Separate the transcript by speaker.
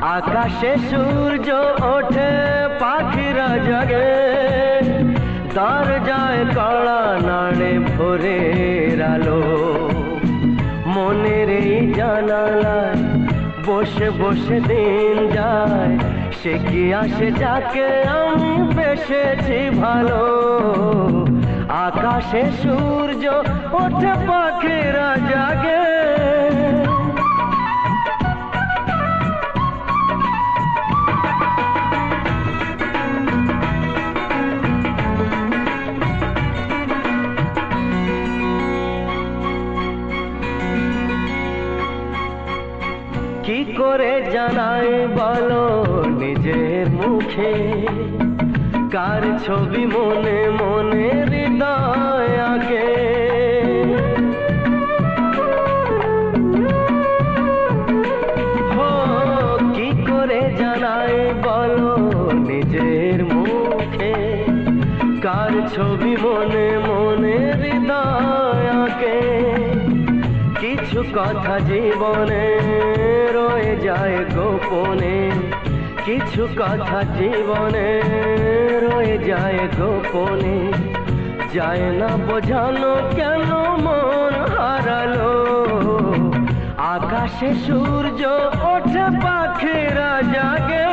Speaker 1: আকাশে সূর্য ওঠে পাখিরা জাগে, দরজায় কড়া নাড়ে ভোরের আলো। মনের এই জানালায় বসে বসে দিন যায়, সে কি আসে যাকে আমি বেসেছি ভালো। আকাশে সূর্য ওঠে পাখিরা জাগে। কি করে জানাই বলো নিজের মুখে, কার ছবি মনে মনে হৃদয় আঁকে। কি করে জানাই বলো নিজের মুখে, কার ছবি মনে মনে হৃদয় আঁকে। কিছু কথা জীবনে রয়ে যায় গোপনে, কিছু কথা জীবনে রয়ে যায় গোপনে। যায় না বোঝানো কেন মন হারালো। আকাশে সূর্য ওঠে পাখিরা জাগে।